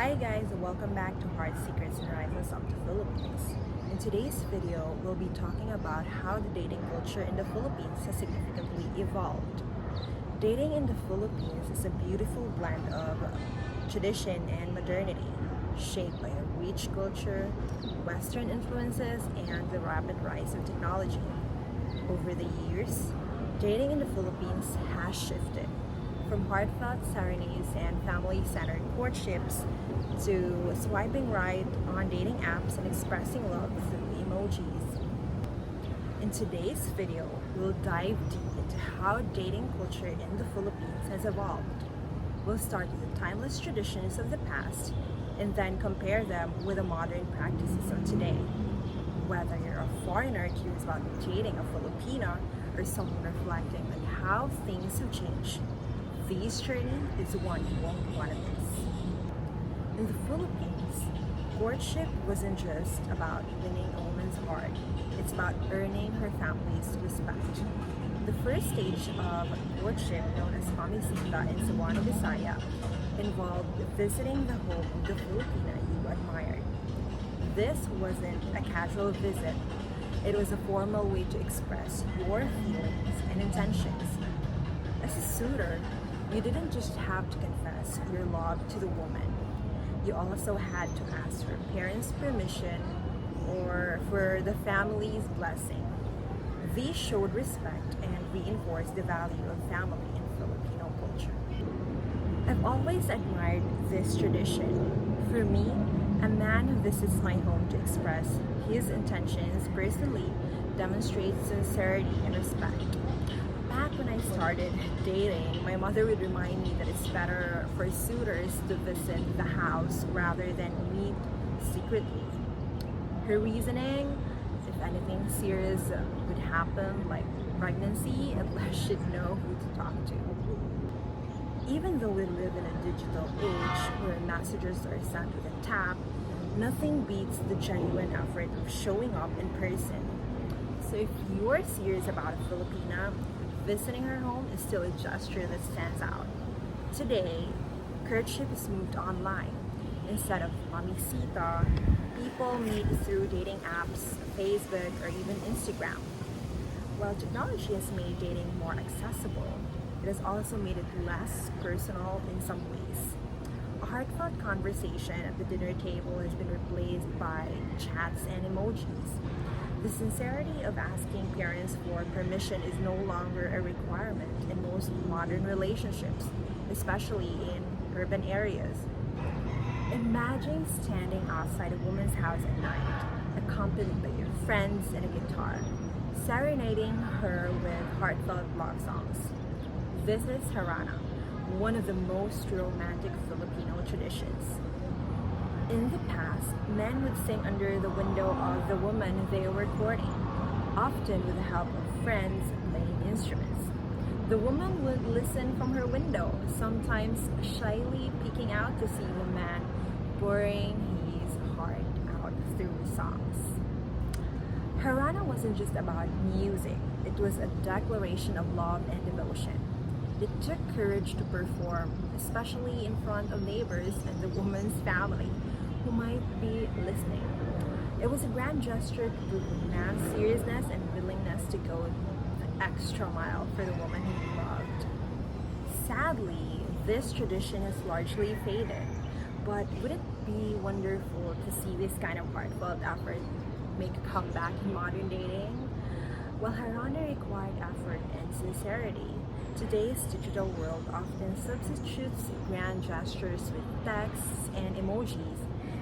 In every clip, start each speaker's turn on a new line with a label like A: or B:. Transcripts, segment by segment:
A: Hi guys, welcome back to Heart Secrets and Rises of the Philippines. In today's video, we'll be talking about how the dating culture in the Philippines has significantly evolved. Dating in the Philippines is a beautiful blend of tradition and modernity, shaped by a rich culture, Western influences, and the rapid rise of technology. Over the years, dating in the Philippines has shifted from heartfelt serenades and family-centered courtships to swiping right on dating apps and expressing love through emojis. In today's video, we'll dive deep into how dating culture in the Philippines has evolved. We'll start with the timeless traditions of the past and then compare them with the modern practices of today. Whether you're a foreigner curious about dating a Filipina or someone reflecting on how things have changed, this journey is one you won't want to miss. In the Philippines, courtship wasn't just about winning a woman's heart, it's about earning her family's respect. The first stage of courtship, known as pamamanhikan in Cebuano, Bisaya, involved visiting the home of the Filipina you admired. This wasn't a casual visit, it was a formal way to express your feelings and intentions. As a suitor, you didn't just have to confess your love to the woman. You also had to ask her parents' permission or for the family's blessing. These showed respect and reinforced the value of family in Filipino culture. I've always admired this tradition. For me, a man who visits my home to express his intentions personally demonstrates sincerity and respect. Back when I started dating, my mother would remind me that it's better for suitors to visit the house rather than meet secretly. Her reasoning, if anything serious would happen, like pregnancy, at least she'd know who to talk to. Even though we live in a digital age where messages are sent with a tap, nothing beats the genuine effort of showing up in person. So if you're serious about a Filipina, visiting her home is still a gesture that stands out. Today, courtship is moved online. Instead of pamisita, people meet through dating apps, Facebook, or even Instagram. While technology has made dating more accessible, it has also made it less personal in some ways. A heartfelt conversation at the dinner table has been replaced by chats and emojis. The sincerity of asking parents for permission is no longer a requirement in most modern relationships, especially in urban areas. Imagine standing outside a woman's house at night, accompanied by your friends and a guitar, serenading her with heartfelt love songs. This is Harana, one of the most romantic Filipino traditions. In the past, men would sing under the window of the woman they were courting, often with the help of friends playing instruments. The woman would listen from her window, sometimes shyly peeking out to see the man pouring his heart out through songs. Harana wasn't just about music, it was a declaration of love and devotion. It took courage to perform, especially in front of neighbors and the woman's family, who might be listening. It was a grand gesture to prove a man's seriousness and willingness to go the extra mile for the woman he loved. Sadly, this tradition has largely faded, but would it be wonderful to see this kind of heartfelt effort make a comeback in modern dating? While Harana required effort and sincerity, today's digital world often substitutes grand gestures with texts and emojis,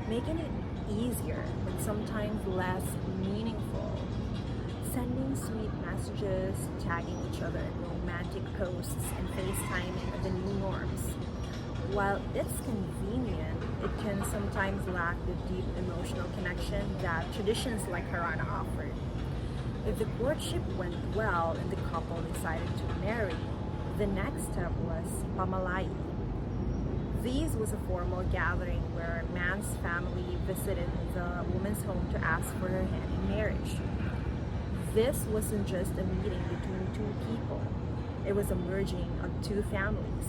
A: making it easier but sometimes less meaningful. Sending sweet messages, tagging each other in romantic posts, and FaceTiming are the new norms. While it's convenient, it can sometimes lack the deep emotional connection that traditions like Harana offered. If the courtship went well and the couple decided to marry, the next step was pamalayan. This was a formal gathering where a man's family visited the woman's home to ask for her hand in marriage. This wasn't just a meeting between two people, it was a merging of two families.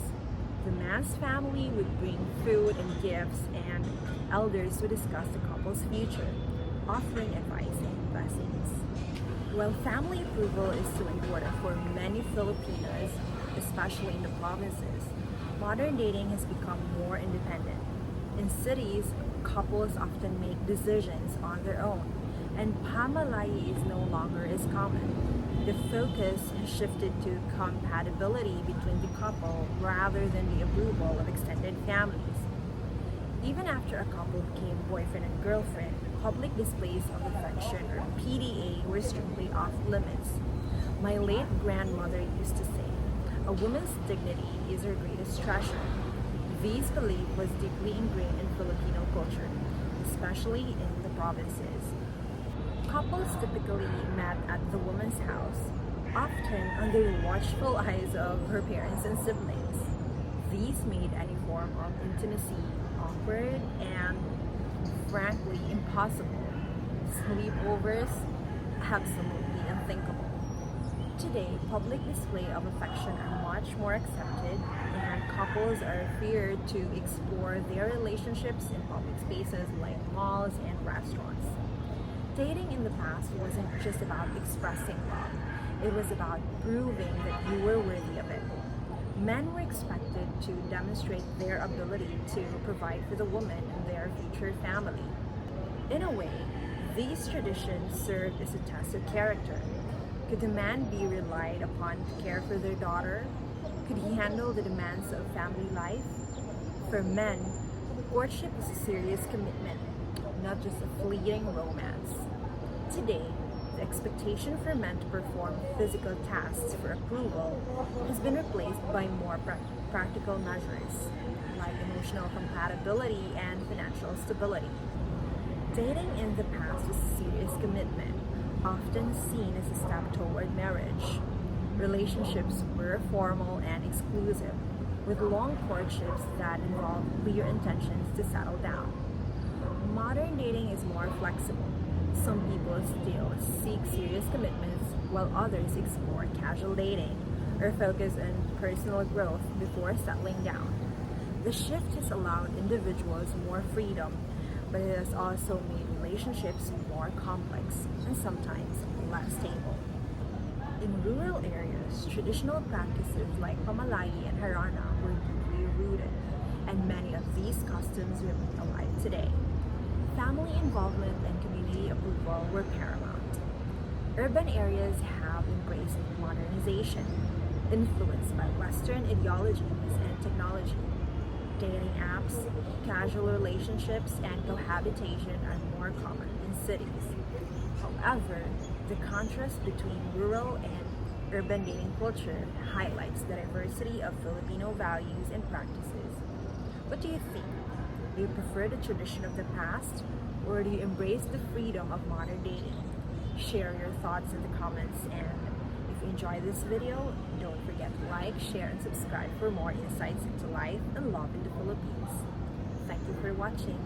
A: The man's family would bring food and gifts, and elders would discuss the couple's future, offering advice and blessings. While family approval is so important for many Filipinos, especially in the provinces, modern dating has become more independent. In cities, couples often make decisions on their own, and pamamalhi is no longer as common. The focus has shifted to compatibility between the couple rather than the approval of extended families. Even after a couple became boyfriend and girlfriend, public displays of affection or PDA were strictly off limits. My late grandmother used to say, "A woman's dignity is her greatest treasure." This belief was deeply ingrained in Filipino culture, especially in the provinces. Couples typically met at the woman's house, often under the watchful eyes of her parents and siblings. These made any form of intimacy awkward and, frankly, impossible. Sleepovers, absolutely unthinkable. Today, public display of affection are much more accepted, and couples are freer to explore their relationships in public spaces like malls and restaurants. Dating in the past wasn't just about expressing love, it was about proving that you were worthy of it. Men were expected to demonstrate their ability to provide for the woman and their future family. In a way, these traditions served as a test of character. Could the man be relied upon to care for their daughter? Could he handle the demands of family life? For men, courtship is a serious commitment, not just a fleeting romance. Today, the expectation for men to perform physical tasks for approval has been replaced by more practical measures, like emotional compatibility and financial stability. Dating in the past was a serious commitment, often seen as a step toward marriage. Relationships were formal and exclusive, with long courtships that involved clear intentions to settle down. Modern dating is more flexible. Some people still seek serious commitments, while others explore casual dating or focus on personal growth before settling down. The shift has allowed individuals more freedom, but it has also made relationships more complex and sometimes less stable. In rural areas, traditional practices like pamamalhi and harana were deeply rooted, and many of these customs remain alive today. Family involvement and community approval were paramount. Urban areas have embraced modernization, influenced by Western ideologies and technology. Dating apps, casual relationships, and cohabitation are more common in cities. However, the contrast between rural and urban dating culture highlights the diversity of Filipino values and practices. What do you think? Do you prefer the tradition of the past, or do you embrace the freedom of modern dating? Share your thoughts in the comments, and if you enjoyed this video, don't forget to like, share, and subscribe for more insights into life and love in the Philippines. Thank you for watching.